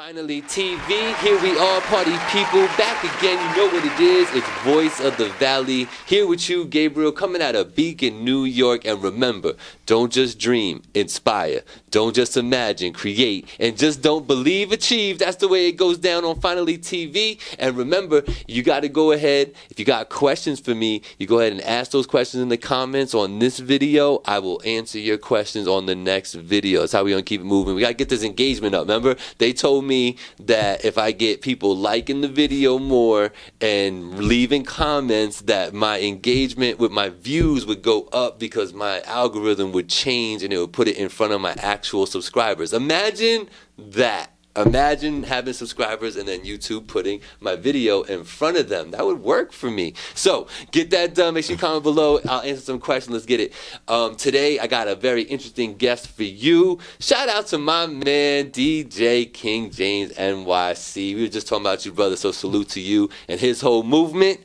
Finally TV, here we are, party people, back again. You know what it is. It's Voice of the Valley, here with you, Gabriel, coming out of Beacon, New York. And remember, don't just dream, inspire. Don't just imagine, create. And just don't believe, achieve. That's the way it goes down on Finally TV. And remember, you got to go ahead, if you got questions for me, you go ahead and ask those questions in the comments on this video. I will answer your questions on the next video. That's how we're going to keep it moving. We got to get this engagement up. Remember, they told me that if I get people liking the video more and leaving comments, that my engagement with my views would go up because my algorithm would change and it would put it in front of my actual subscribers. Imagine that. Imagine having subscribers and then YouTube putting my video in front of them. That would work for me. So get that done. Make sure you comment below. I'll answer some questions. Let's get it. Today I got a very interesting guest for you. Shout out to my man DJ King James NYC. We were just talking about you, brother. So salute to you and his whole movement.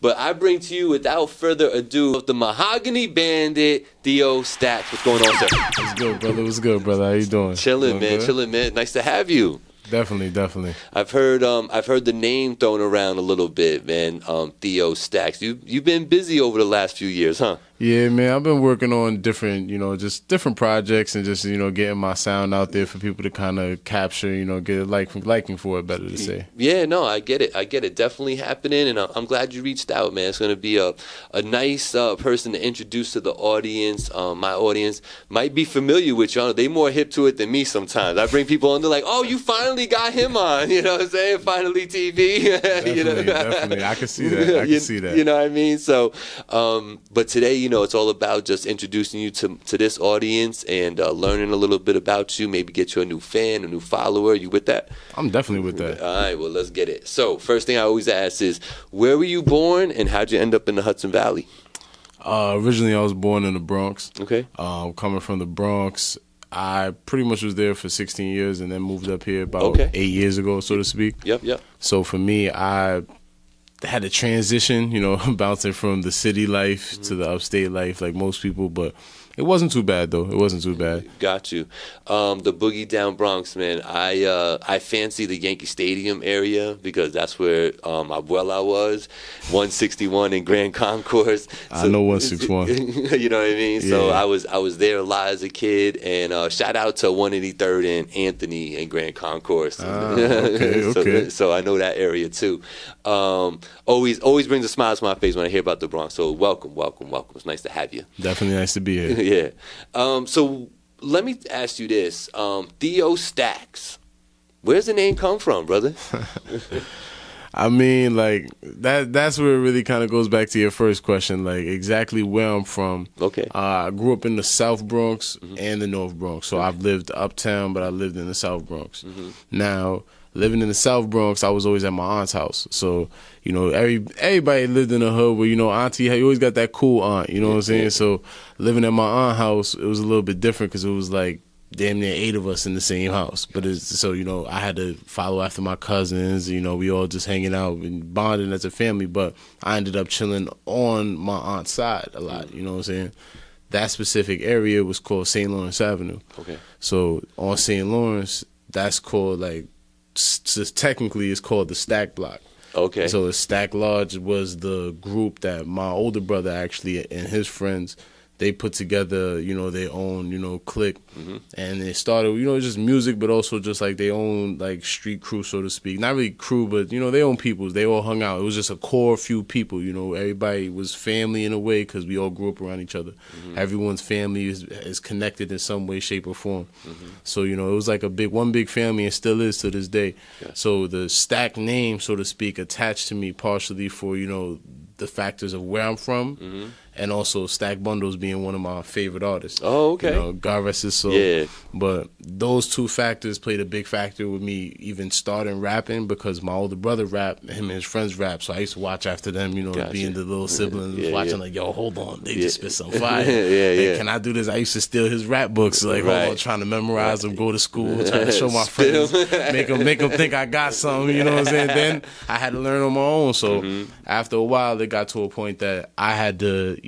But I bring to you, without further ado, the Mahogany Bandit, Theo Stacks. What's going on, sir? What's good, brother? What's good, brother? How you doing? Chilling, man. Good? Chilling, man. Nice to have you. Definitely. I've heard the name thrown around a little bit, man. Theo Stacks. You've been busy over the last few years, huh? Yeah, man. I've been working on different, just different projects and just, getting my sound out there for people to kind of capture, get a liking for it, better to say. Yeah, no, I get it. Definitely happening, and I'm glad you reached out, man. It's going to be a nice person to introduce to the audience. My audience might be familiar with you. They more hip to it than me sometimes. I bring people on, they're like, oh, you finally got him on. You know what I'm saying? Finally TV. Definitely. I can see that. You know what I mean? So, but today, it's all about just introducing you to this audience and learning a little bit about you, maybe get you a new fan, a new follower. You with that? I'm definitely with that. All right, well, let's get it. So, first thing I always ask is, where were you born and how'd you end up in the Hudson Valley? Originally, I was born in the Bronx. Okay. Coming from the Bronx, I pretty much was there for 16 years and then moved up here about 8 years ago, so to speak. Yep. So for me, I had a transition, bouncing from the city life to the upstate life like most people, but it wasn't too bad, though. It wasn't too bad. Got you. The boogie down Bronx, man. I fancy the Yankee Stadium area because that's where I was. 161 in Grand Concourse. So, I know 161. You know what I mean? Yeah. So I was there a lot as a kid, and shout out to 183rd and Anthony in Grand Concourse. Okay. So I know that area too. Always brings a smile to my face when I hear about the Bronx. So welcome. It's nice to have you. Definitely nice to be here. Yeah. So let me ask you this. Theo Stacks. Where's the name come from, brother? I mean, like, that's where it really kind of goes back to your first question, like, exactly where I'm from. Okay. I grew up in the South Bronx and the North Bronx. So I've lived uptown, but I lived in the South Bronx. Now, living in the South Bronx, I was always at my aunt's house. So, everybody lived in the hood where, auntie, you always got that cool aunt, you know what I'm saying? So living at my aunt's house, it was a little bit different because it was like damn near 8 of us in the same house. But I had to follow after my cousins, we all just hanging out and bonding as a family. But I ended up chilling on my aunt's side a lot, you know what I'm saying? That specific area was called St. Lawrence Avenue. Okay. So on St. Lawrence, that's called technically it's called the Stack Block. Okay. So the Stack Lodge was the group that my older brother actually and his friends, they put together, their own, clique. And they started, just music, but also just like their own like street crew, so to speak. Not really crew, but, their own people. They all hung out. It was just a core few people, Everybody was family in a way because we all grew up around each other. Everyone's family is connected in some way, shape, or form. So, it was like one big family and still is to this day. Yeah. So the Stack name, so to speak, attached to me partially for, the factors of where I'm from. And also Stack Bundles being one of my favorite artists. Oh, okay. God rest his soul. Yeah. But those two factors played a big factor with me even starting rapping because my older brother rapped, him and his friends rap. So I used to watch after them, being the little siblings, watching like, yo, hold on, they just spit some fire. Can I do this? I used to steal his rap books, like, hold on, trying to memorize them, go to school, trying to show my friends, make them think I got something, you know what I'm saying? Then I had to learn on my own. So after a while, it got to a point that I had to,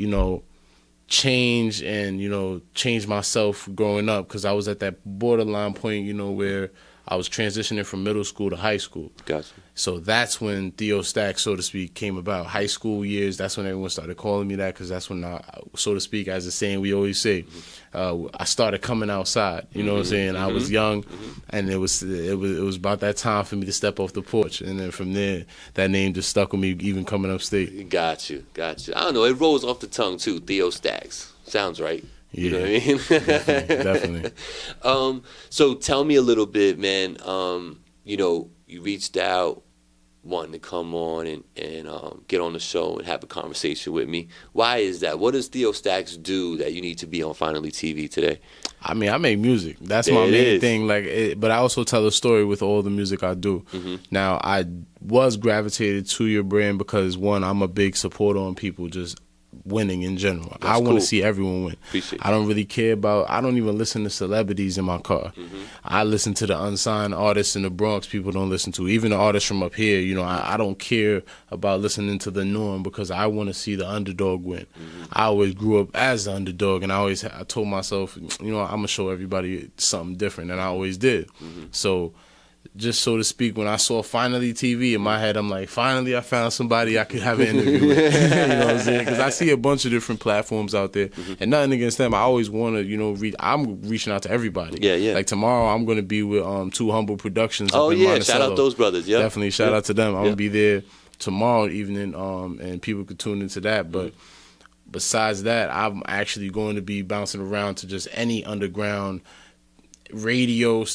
change and, change myself growing up because I was at that borderline point, where I was transitioning from middle school to high school. Gotcha. So that's when Theo Stacks, so to speak, came about. High school years, that's when everyone started calling me that, because that's when, so to speak, as a saying we always say, I started coming outside. You know what I'm saying? I was young, and it was about that time for me to step off the porch. And then from there, that name just stuck with me, even coming upstate. Got you. I don't know. It rolls off the tongue, too. Theo Stacks. Sounds right. You know what I mean? Definitely. So tell me a little bit, man. You know, you reached out wanting to come on and get on the show and have a conversation with me. Why is that? What does Theo Stacks do that you need to be on Finally TV today? I mean, I make music. That's my main thing. But I also tell a story with all the music I do. Now, I was gravitated to your brand because, one, I'm a big supporter on people just winning in general. I want to see everyone win. I don't really care about, I don't even listen to celebrities in my car. I listen to the unsigned artists in the Bronx people don't listen to. Even the artists from up here, you know, I don't care about listening to the norm because I want to see the underdog win. I always grew up as the underdog, and I told myself, you know, I'm going to show everybody something different, and I always did. So, just so to speak, when I saw Finally TV in my head, I'm like, finally I found somebody I could have an interview with. You know what I'm saying? Because I see a bunch of different platforms out there, and nothing against them. I always want to, you know, I'm reaching out to everybody. Yeah. Like tomorrow, I'm going to be with Too Humble Productions. Oh, up in yeah. Monticello. Shout out those brothers. Yeah. Definitely. Shout out to them. I'm going to be there tomorrow evening, and people could tune into that. But besides that, I'm actually going to be bouncing around to just any underground radio,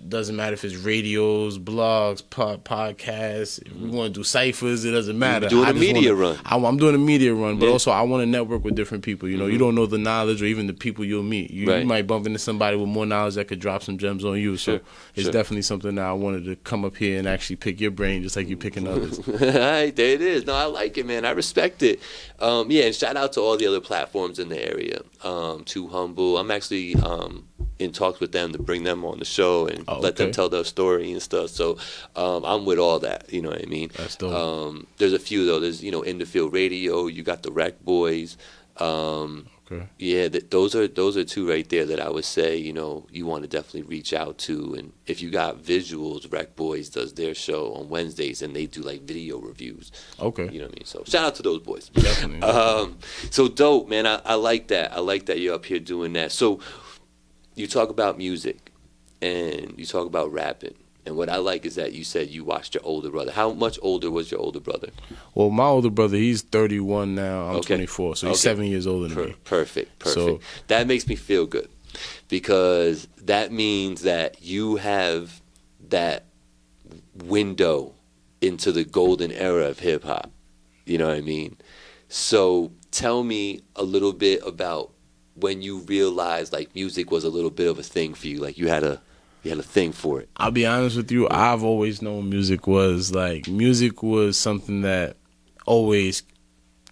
doesn't matter if it's radios, blogs, podcasts. If we want to do ciphers, it doesn't matter. You're doing a media run. I'm doing a media run, but also I want to network with different people. You know, you don't know the knowledge or even the people you'll meet. You might bump into somebody with more knowledge that could drop some gems on you. So it's definitely something that I wanted to come up here and actually pick your brain just like you picking others. All right, there it is. No, I like it, man. I respect it. And shout out to all the other platforms in the area. Too Humble. I'm actually in talks with them to bring them on the show and let them tell their story and stuff. So I'm with all that. You know what I mean? That's dope. There's a few though. There's In the Field Radio. You got the Rec Boys. Yeah, those are two right there that I would say, you know, you want to definitely reach out to. And if you got visuals, Rec Boys does their show on Wednesdays and they do like video reviews. Okay. You know what I mean? So shout out to those boys. Definitely. So dope, man. I like that. I like that you're up here doing that. So you talk about music and you talk about rapping. And what I like is that you said you watched your older brother. How much older was your older brother? Well, my older brother, he's 31 now. I'm 24, so he's 7 years older than me. Perfect. So, that makes me feel good because that means that you have that window into the golden era of hip-hop. You know what I mean? So tell me a little bit about when you realized like music was a little bit of a thing for you. Like you had a thing for it. I'll be honest with you, I've always known music was something that always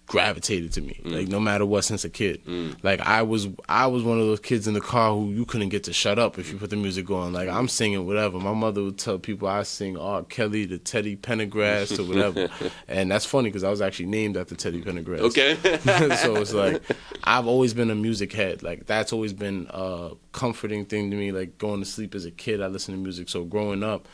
gravitated to me. Like no matter what, since a kid. Like I was one of those kids in the car who you couldn't get to shut up if you put the music on. Like I'm singing whatever. My mother would tell people I sing R. Kelly to Teddy Pendergrass to whatever. And that's funny because I was actually named after Teddy Pendergrass. Okay. So it's like I've always been a music head. Like that's always been a comforting thing to me. Like going to sleep as a kid, I listened to music. So growing up,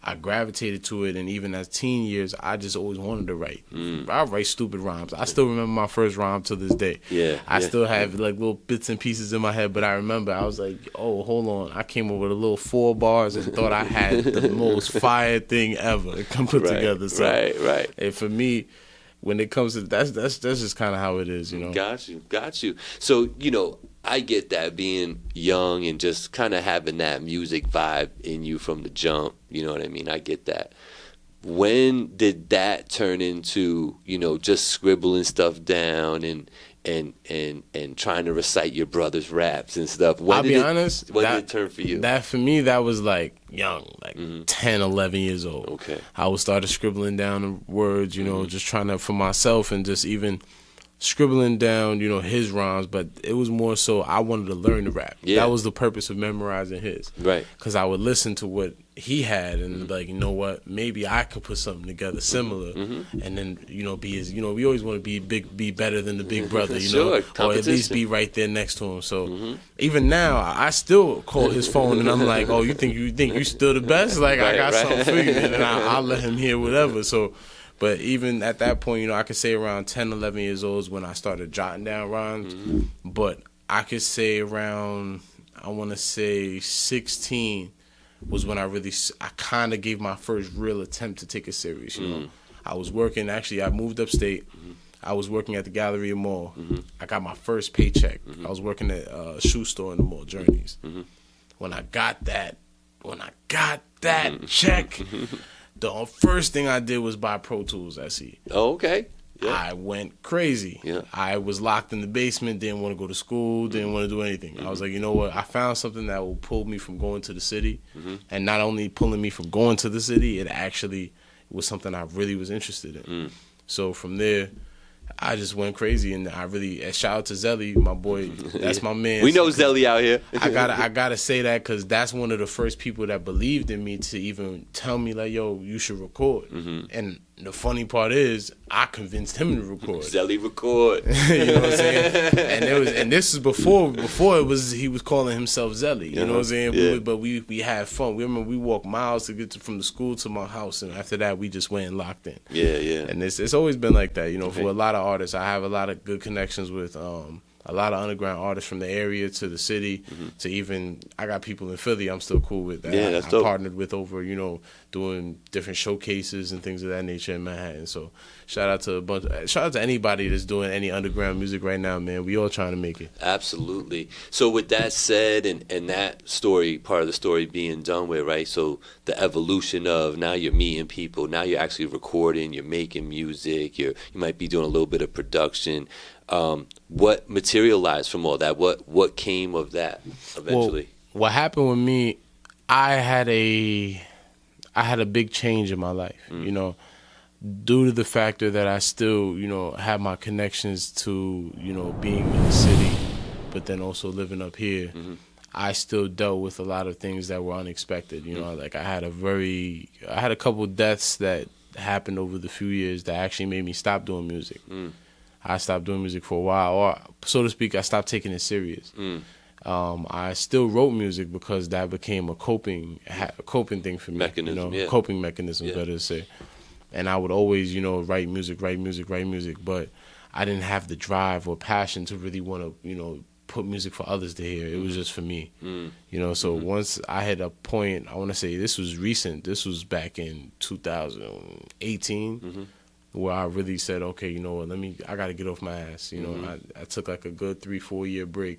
I gravitated to it, and even as teen years, I just always wanted to write. I write stupid rhymes. I still remember my first rhyme to this day. I still have like little bits and pieces in my head, but I remember I was like, oh, hold on. I came up with a little 4 bars and thought I had the most fire thing ever come put together. So, right. And for me, when it comes to that's just kind of how it is, you know. Got you. So, you know, I get that being young and just kind of having that music vibe in you from the jump. You know what I mean? I get that. When did that turn into, you know, just scribbling stuff down and trying to recite your brother's raps and stuff? I'll be honest. When did it turn for you? That for me, that was like young, like 10, 11 years old. Okay. I would start scribbling down the words, you know, just trying to, for myself and just even scribbling down, you know, his rhymes, but it was more so I wanted to learn to rap. Yeah. That was the purpose of memorizing his. Right. Because I would listen to what he had and like, you know what, maybe I could put something together similar, and then, you know, be as, you know, we always want to be better than the big brother, you know, or at least be right there next to him. So even now, I still call his phone and I'm like, oh, you think you still the best? Like, I got something for you, and then I'll let him hear whatever. So. But even at that point, you know, I could say around 10, 11 years old is when I started jotting down rhymes. But I could say around, I want to say 16 was when I kind of gave my first real attempt to take it serious, you know. I was working, actually, I moved upstate. I was working at the Galleria Mall. I got my first paycheck. I was working at a shoe store in the mall, Journeys. When I got that check... The first thing I did was buy Pro Tools SE. Oh, okay. Yeah. I went crazy. Yeah. I was locked in the basement, didn't want to go to school, didn't want to do anything. I was like, you know what? I found something that will pull me from going to the city. And not only pulling me from going to the city, it actually was something I really was interested in. So from there, I just went crazy, and I really shout out to Zelly, my boy. That's my man. We know Zelly out here. I gotta say that because that's one of the first people that believed in me to even tell me like, yo, you should record. And the funny part is, I convinced him to record. Zelly record. You know what I'm saying? And this is before it was he was calling himself Zelly. You know what I'm saying? Yeah. But we had fun. We remember we walked miles to get from the school to my house, and after that we just went and locked in. Yeah, yeah. And it's always been like that. You know, for a lot of artists, I have a lot of good connections with a lot of underground artists from the area to the city to even I got people in Philly I'm still cool with that. Yeah, that's I dope. partnered with over, you know, doing different showcases and things of that nature in Manhattan. So shout out to anybody that's doing any underground music right now, man. We all trying to make it. Absolutely. So with that said, and that story, part of the story being done with, right? So the evolution of now you're meeting people, now you're actually recording, you're making music, you might be doing a little bit of production. What materialized from all that? What came of that eventually? Well, what happened with me, I had a big change in my life, you know, due to the factor that I still, you know, have my connections to, you know, being in the city, but then also living up here. I still dealt with a lot of things that were unexpected, you know, like I had a couple deaths that happened over the few years that actually made me stop doing music. I stopped doing music for a while, or so to speak, I stopped taking it serious. I still wrote music because that became a coping thing for me. Mechanism, you know, coping mechanism, better to say. And I would always, you know, write music, but I didn't have the drive or passion to really want to, you know, put music for others to hear. It was just for me, you know. So once I had a point, I want to say this was recent. This was back in 2018. Where I really said, okay, you know what, I got to get off my ass. You know, I took like a good 3-4 year break.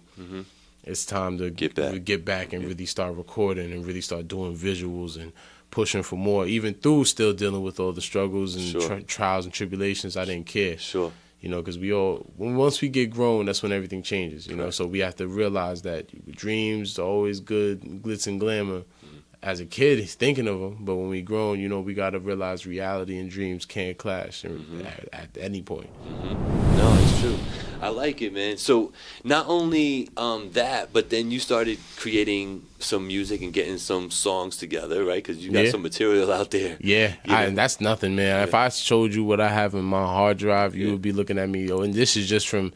It's time to get back and really start recording and really start doing visuals and pushing for more. Even through still dealing with all the struggles and trials and tribulations, I didn't care. You know, because once we get grown, that's when everything changes. You know, so we have to realize that dreams are always good, glitz and glamour. As a kid, he's thinking of them, but when we grown, you know, we got to realize reality and dreams can't clash at any point. No, it's true. I like it, man. So not only that, but then you started creating some music and getting some songs together, right? Because you got some material out there. Yeah, and that's nothing, man. If I showed you what I have in my hard drive, you would be looking at me, and this is just from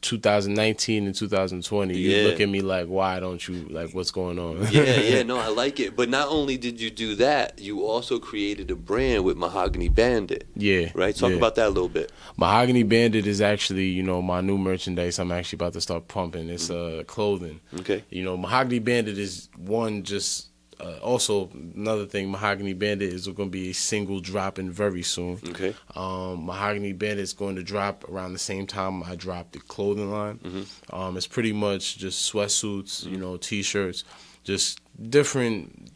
2019 and 2020. You look at me like, why don't you, like, what's going on? No, I like it. But not only did you do that, you also created a brand with Mahogany Bandit. Right? Talk about that a little bit. Mahogany Bandit is actually, you know, my new merchandise I'm actually about to start pumping. It's clothing. Okay. You know, Mahogany Bandit is also another thing. Mahogany Bandit is going to be a single dropping very soon. Okay. Mahogany Bandit is going to drop around the same time I drop the clothing line. It's pretty much just sweatsuits, you know, t-shirts, just different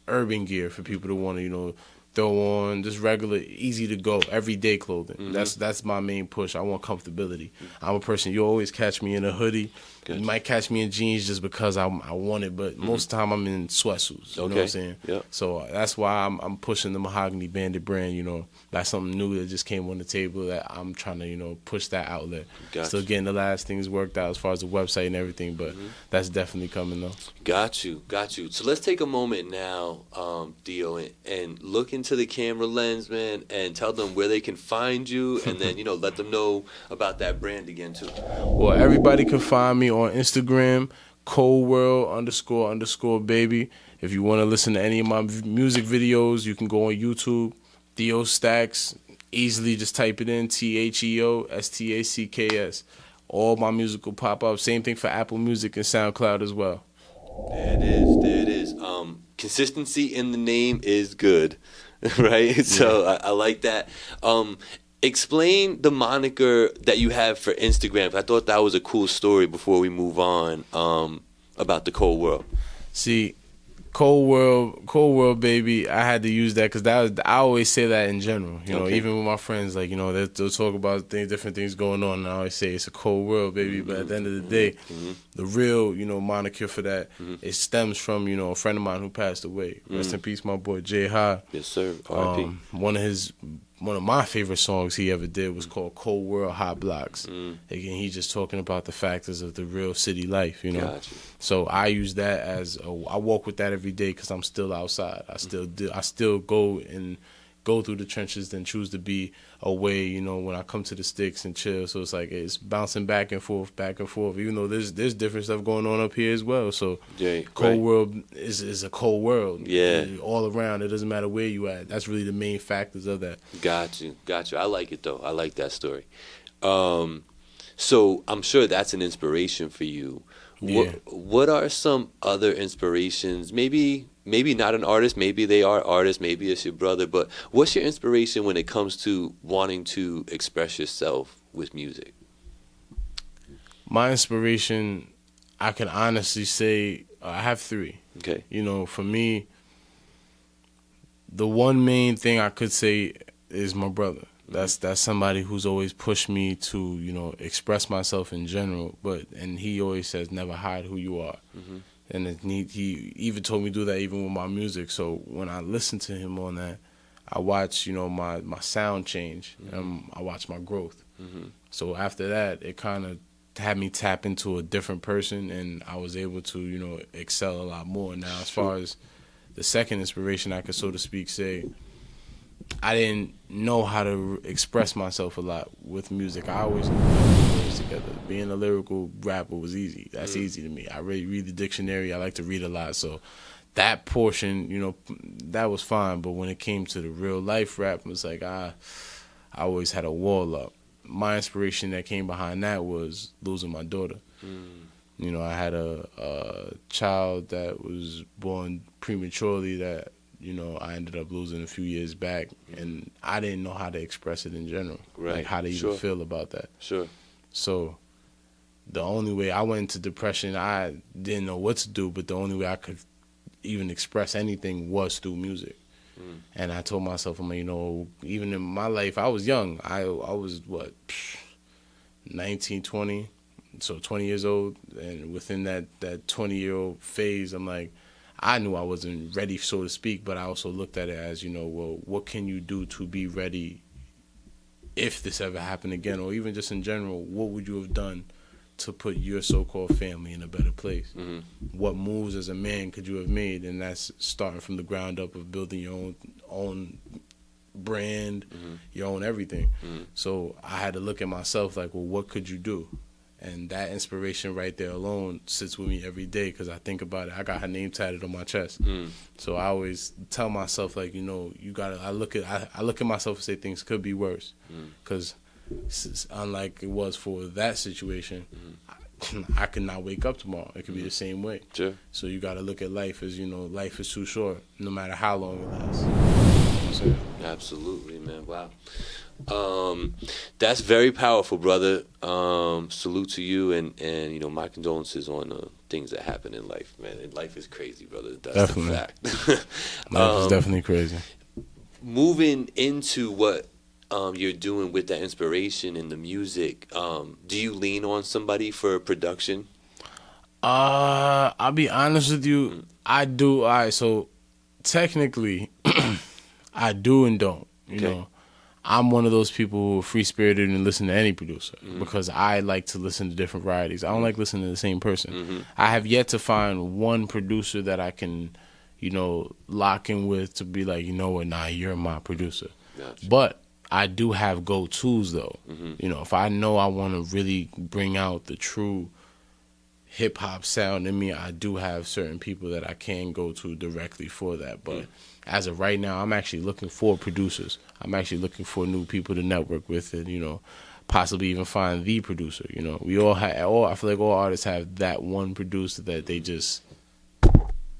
urban gear for people to want to, you know, throw on, just regular, easy to go, everyday clothing. That's my main push. I want comfortability. I'm a person, you always catch me in a hoodie. You might catch me in jeans just because I want it, but most of the time I'm in sweatsuits. You know what I'm saying? Yep. So that's why I'm pushing the Mahogany Bandit brand. You know, that's something new that just came on the table that I'm trying to, you know, push that outlet. Gotcha. Still getting the last things worked out as far as the website and everything, but that's definitely coming though. Got you. So let's take a moment now, Theo, and look into the camera lens, man, and tell them where they can find you, and then, you know, let them know about that brand again too. Well, everybody can find me on Instagram, coldworld__baby. If you want to listen to any of my music videos, you can go on YouTube, Theo Stacks. Easily just type it in, TheoStacks. All my music will pop up. Same thing for Apple Music and SoundCloud as well. There it is. Consistency in the name is good, right? So I like that. Explain the moniker that you have for Instagram. I thought that was a cool story before we move on, about the Cold World. See, Cold World, baby. I had to use that because I always say that in general. You know, even with my friends, like, you know, they'll talk about different things going on, and I always say it's a cold world, baby. But at the end of the day, the real, you know, moniker for that, it stems from, you know, a friend of mine who passed away. Rest in peace, my boy Jay High. Yes, sir. R.I.P. One of my favorite songs he ever did was called Cold World Hot Blocks. Again, he's just talking about the factors of the real city life, you know. Gotcha. So I use that as I walk with that every day because I'm still outside. I still go through the trenches, then choose to be away, you know, when I come to the sticks and chill. So it's like it's bouncing back and forth, even though there's different stuff going on up here as well. So cold world is a cold world. Yeah. All around. It doesn't matter where you at. That's really the main factors of that. Got you. I like it though. I like that story. So I'm sure that's an inspiration for you. Yeah. What are some other inspirations? Maybe not an artist, maybe they are artists, maybe it's your brother, but what's your inspiration when it comes to wanting to express yourself with music? My inspiration, I can honestly say, I have three. Okay. You know, for me, the one main thing I could say is my brother. That's somebody who's always pushed me to, you know, express myself in general, and he always says, never hide who you are. And he even told me to do that even with my music. So when I listen to him on that, I watch, you know, my sound change. I watch my growth. So after that, it kind of had me tap into a different person, and I was able to, you know, excel a lot more. Now, as far as the second inspiration, I could, so to speak, say, I didn't know how to express myself a lot with music. I always put words together. Being a lyrical rapper was easy. That's easy to me. I read the dictionary. I like to read a lot. So that portion, you know, that was fine. But when it came to the real life rap, it was like I always had a wall up. My inspiration that came behind that was losing my daughter. You know, I had a child that was born prematurely that, you know, I ended up losing a few years back, and I didn't know how to express it in general, like how to even feel about that. So the only way I went into depression, I didn't know what to do, but the only way I could even express anything was through music. And I told myself, you know, even in my life, I was young. I was, 19, 20, so 20 years old, and within that 20-year-old phase, I'm like, I knew I wasn't ready, so to speak, but I also looked at it as, you know, well, what can you do to be ready if this ever happened again? Or even just in general, what would you have done to put your so-called family in a better place? What moves as a man could you have made? And that's starting from the ground up of building your own brand, your own everything. So I had to look at myself like, well, what could you do? And that inspiration right there alone sits with me every day because I think about it. I got her name tatted on my chest. So I always tell myself, like, you know, you gotta. I look at myself and say things could be worse, because unlike it was for that situation, I could not wake up tomorrow. It could be the same way. So you gotta look at life as, you know, life is too short, no matter how long it lasts. You know what I'm saying? Absolutely, man. Wow. That's very powerful, brother. Salute to you, and you know, my condolences on the things that happen in life, man. And life is crazy, brother. That's definitely the fact. Life is definitely crazy. moving into what you're doing with that inspiration in the music, do you lean on somebody for production? I'll be honest with you. I do. All right, so technically, I do and don't. You know, I'm one of those people who are free spirited and listen to any producer because I like to listen to different varieties. I don't like listening to the same person. I have yet to find one producer that I can, you know, lock in with to be like, you know what, nah, you're my producer. Gotcha. But I do have go-tos though. You know, if I know I want to really bring out the true hip-hop sound in me, I do have certain people that I can go to directly for that. But as of right now, I'm actually looking for producers. I'm actually looking for new people to network with and, you know, possibly even find the producer. You know, we all have, I feel like all artists have that one producer that they just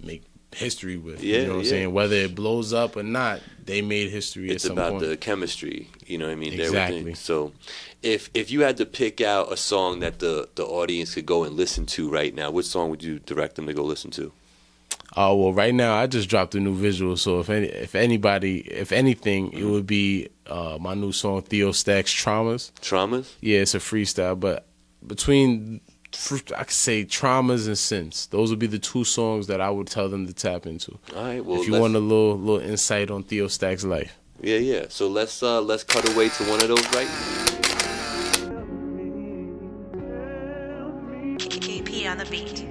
make history with. You know what I'm saying? Whether it blows up or not, they made history at some point. It's about the chemistry, you know what I mean? Exactly. So if you had to pick out a song that the audience could go and listen to right now, which song would you direct them to go listen to? Oh, well, right now I just dropped a new visual, so if anything, it would be my new song, Theo Stacks, Traumas. Traumas? Yeah, it's a freestyle, but between, I could say, Traumas and Sins, those would be the two songs that I would tell them to tap into. All right, well, if you want a little insight on Theo Stacks' life. Yeah. So let's cut away to one of those right now. KP on the beat.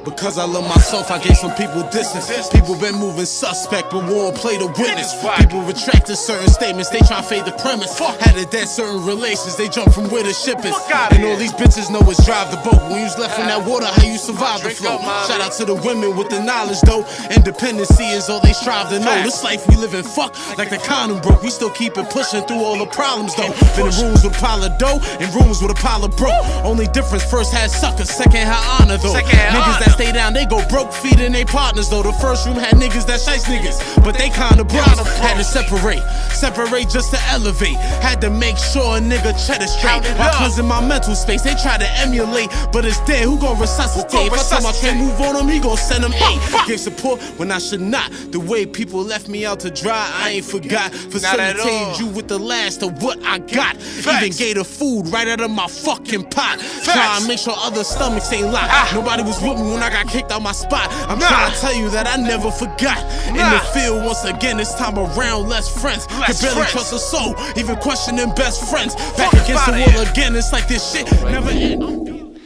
Because I love myself, I gave some people distance. People been moving suspect, but won't play the witness. People retracted certain statements, they try to fade the premise. Had to dead certain relations, they jump from where the ship is. And all these bitches know it's drive the boat. When you was left in that water, how you survive the flow. Shout out to the women with the knowledge though. Independency is all they strive to know. This life we live in, fuck like the condom broke. We still keep it pushing through all the problems though. Been in rooms with a pile of dough, and rooms with a pile of broke. Only difference, first had suckers, second had honor though. Niggas that stay down, they go broke feeding they partners though. The first room had niggas that shice niggas, but they kinda broke. Had to separate just to elevate. Had to make sure a nigga cheddar straight. While cleansing my mental space, they try to emulate, but it's dead. Who gon' resuscitate? If I tell my can't move on him, he gon' send him eight. Gave support when I should not. The way people left me out to dry, I ain't forgot. Facilitated you with the last of what I got. Even gave the food right out of my fucking pot. Trying to make sure other stomachs ain't locked. Nobody was with me when I got kicked out my spot. I'm trying to tell you that I never forgot. In the field once again, this time around, less friends. Could barely trust a soul, even questioning best friends. Back against the wall again, it's like this shit never end.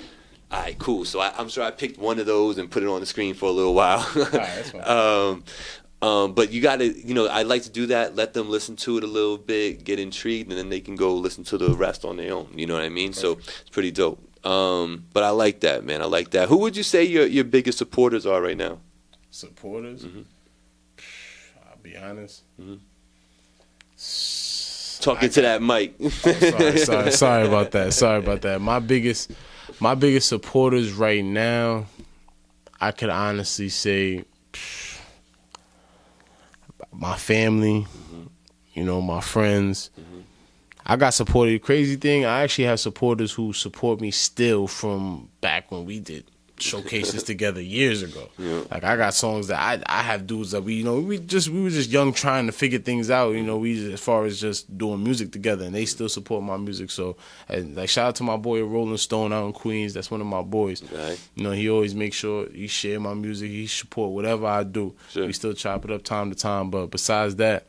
Alright, cool. So I'm sure I picked one of those and put it on the screen for a little while. That's fine. But you gotta, you know, I like to do that, let them listen to it a little bit, get intrigued, and then they can go listen to the rest on their own. You know what I mean? So it's pretty dope. But I like that, man. I like that. Who would you say your biggest supporters are right now? Supporters? I'll be honest. Talking to that mic. Sorry about that. My biggest supporters right now, I could honestly say my family, you know, my friends. I got supported. Crazy thing, I actually have supporters who support me still from back when we did showcases together years ago. Like I got songs that I have dudes that we were just young trying to figure things out. You know, as far as just doing music together, and they still support my music. So, like shout out to my boy Rolling Stone out in Queens. That's one of my boys. Right. You know, he always makes sure he share my music. He support whatever I do. Sure. We still chop it up time to time. But besides that,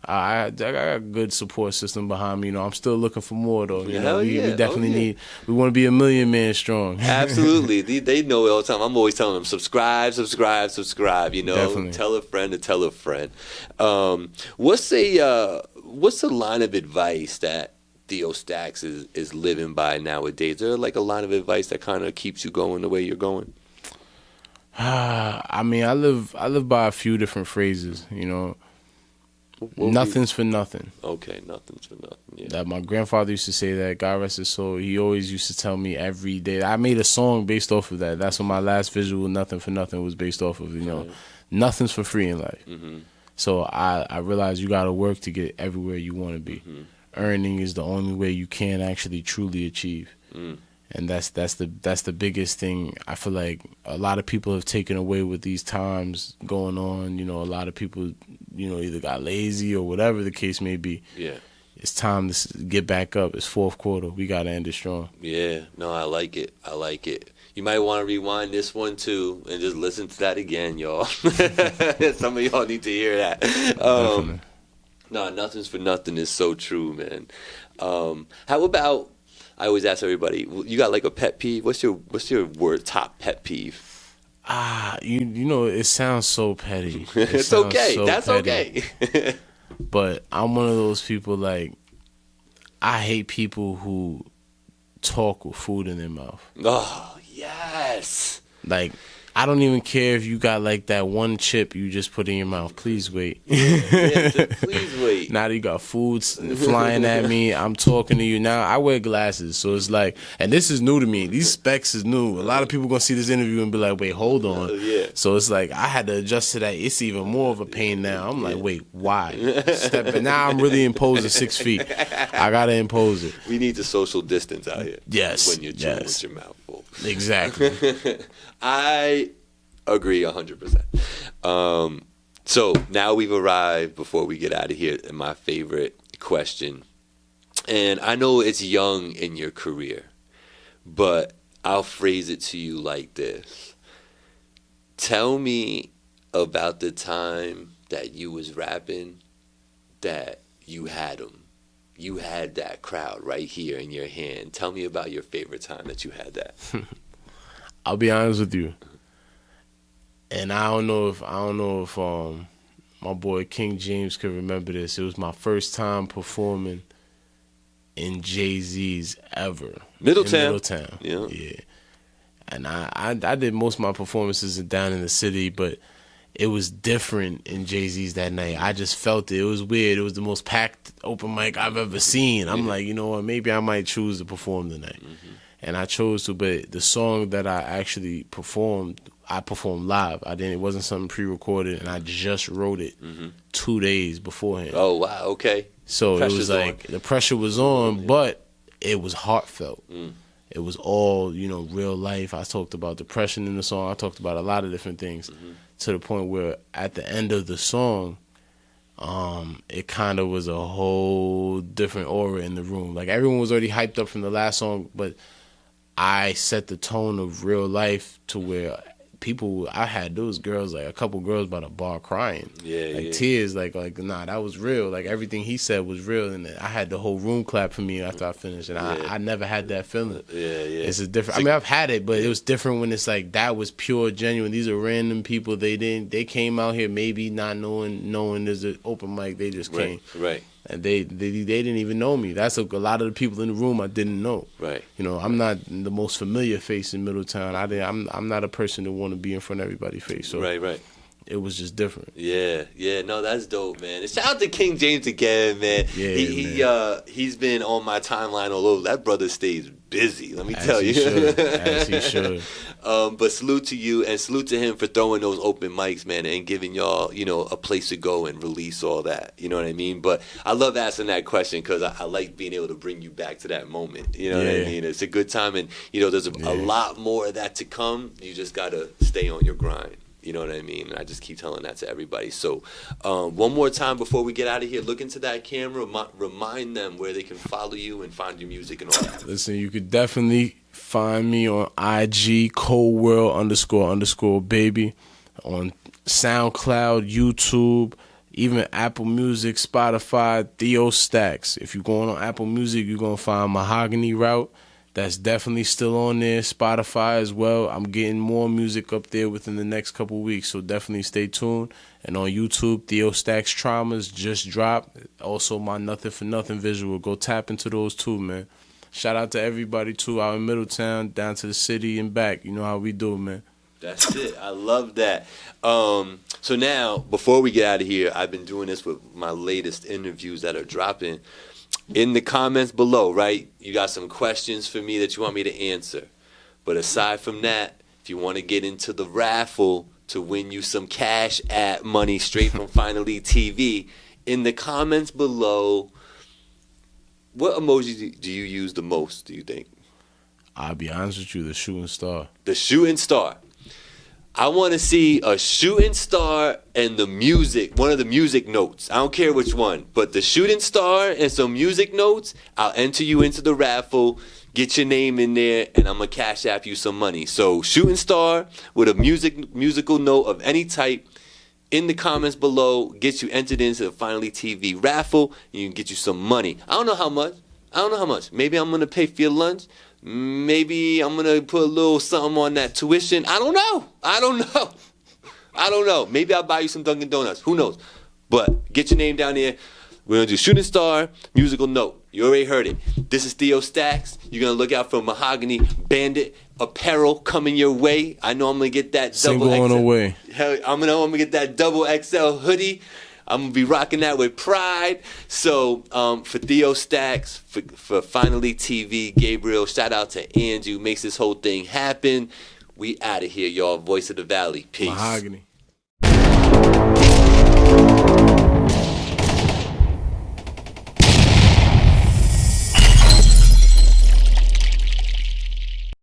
I got a good support system behind me. You know, I'm still looking for more though. You know, we definitely need. We want to be 1 million man strong. Absolutely, they know it all the time. I'm always telling them subscribe. You know, definitely. Tell a friend to tell a friend. What's a line of advice that Theo Stacks is living by nowadays? Is there like a line of advice that kind of keeps you going the way you're going? I mean, I live by a few different phrases. You know. Nothing's for nothing. Okay, nothing's for nothing. Yeah. That my grandfather used to say that. God rest his soul. He always used to tell me every day. I made a song based off of that. That's what my last visual, Nothing for Nothing, was based off of. You know, nothing's for free in life. So I realized you got to work to get everywhere you want to be. Earning is the only way you can actually truly achieve. And that's the biggest thing. I feel like a lot of people have taken away with these times going on. You know, a lot of people, you know, either got lazy or whatever the case may be. Yeah. It's time to get back up. It's fourth quarter. We got to end it strong. Yeah. No, I like it. I like it. You might want to rewind this one too and just listen to that again, y'all. Some of y'all need to hear that. No, nothing's for nothing is so true, man. How about, I always ask everybody, you got like a pet peeve? What's your top pet peeve? You know, it sounds so petty. It's okay. So that's petty. okay. But I'm one of those people, like, I hate people who talk with food in their mouth. Oh, yes. Like, I don't even care if you got like that one chip you just put in your mouth. Please wait. Please wait. Now that you got food flying at me, I'm talking to you now. I wear glasses, so it's like, and this is new to me. These specs is new. A lot of people gonna see this interview and be like, "Wait, hold on." Yeah. So it's like I had to adjust to that. It's even more of a pain now. I'm like, wait, why? And now I'm really imposing 6 feet. I gotta impose it. We need to social distance out here. Yes. When you're chewing with your mouth full. Exactly. I agree 100%. So now we've arrived, before we get out of here, at my favorite question. And I know it's young in your career, but I'll phrase it to you like this. Tell me about the time that you was rapping that you had them. You had that crowd right here in your hand. Tell me about your favorite time that you had that. I'll be honest with you. And I don't know if my boy King James could remember this. It was my first time performing in Jay-Z's ever. Middletown. Yeah. And I did most of my performances down in the city, but it was different in Jay-Z's that night. I just felt it. It was weird. It was the most packed open mic I've ever seen. I'm like, you know what? Maybe I might choose to perform tonight. Mm-hmm. And I chose to, but the song that I actually performed, I performed live. It wasn't something pre-recorded, and I just wrote it 2 days beforehand. Oh, wow, okay. So it was like, the pressure was on, but it was heartfelt. It was all, you know, real life. I talked about depression in the song. I talked about a lot of different things to the point where at the end of the song, it kind of was a whole different aura in the room. Like, everyone was already hyped up from the last song, but I set the tone of real life to where I had those girls, like a couple girls by the bar crying. Tears, like, nah, that was real. Like, everything he said was real, and I had the whole room clap for me after I finished, and I never had that feeling. It's a different, I mean, I've had it, but it was different when it's like, that was pure, genuine. These are random people. They came out here maybe not knowing there's an open mic. They just came. Right. And they didn't even know me. That's a lot of the people in the room I didn't know. Right. You know, I'm not the most familiar face in Middletown. I'm not a person that want to be in front of everybody's face. So right. It was just different. Yeah. No, that's dope, man. And shout out to King James again, man. He's been on my timeline all over. That brother stays busy, let me tell you. As he should. But salute to you, and salute to him for throwing those open mics, man, and giving y'all, you know, a place to go and release all that. You know what I mean? But I love asking that question because I like being able to bring you back to that moment. You know what I mean? It's a good time, and, you know, there's a lot more of that to come. You just got to stay on your grind. You know what I mean? And I just keep telling that to everybody. So one more time before we get out of here, look into that camera, remind them where they can follow you and find your music and all that. Listen, you could definitely find me on IG, coldworld__baby, on SoundCloud, YouTube, even Apple Music, Spotify, Theo Stacks. If you're going on Apple Music, you're going to find Mahogany Route. That's definitely still on there. Spotify as well. I'm getting more music up there within the next couple of weeks, so definitely stay tuned. And on YouTube, Theo Stacks Traumas just dropped. Also, my Nothing for Nothing visual. Go tap into those too, man. Shout out to everybody too out in Middletown, down to the city and back. You know how we do, man. That's it. I love that. So now, before we get out of here, I've been doing this with my latest interviews that are dropping. In the comments below, right, you got some questions for me that you want me to answer. But aside from that, if you want to get into the raffle to win you some cash app money straight from FinallyTV, in the comments below, what emoji do you use the most, do you think? I'll be honest with you, the shooting star. The shooting star. I want to see a shooting star and the music, one of the music notes. I don't care which one, but the shooting star and some music notes, I'll enter you into the raffle, get your name in there, and I'm going to cash app you some money. So shooting star with a musical note of any type in the comments below gets you entered into the FinallyTV raffle, and you can get you some money. I don't know how much. Maybe I'm going to pay for your lunch. Maybe I'm going to put a little something on that tuition. I don't know. Maybe I'll buy you some Dunkin' Donuts. Who knows? But get your name down there. We're going to do shooting star, musical note. You already heard it. This is Theo Stacks. You're going to look out for Mahogany Bandit apparel coming your way. I know I'm going to get that double Single on the XL. way. Hell, I'm going to get that double XL hoodie. I'm going to be rocking that with pride. So for Theo Stacks, for FinallyTV, Gabriel, shout out to Andrew, makes this whole thing happen. We out of here, y'all. Voice of the Valley. Peace. Mahogany.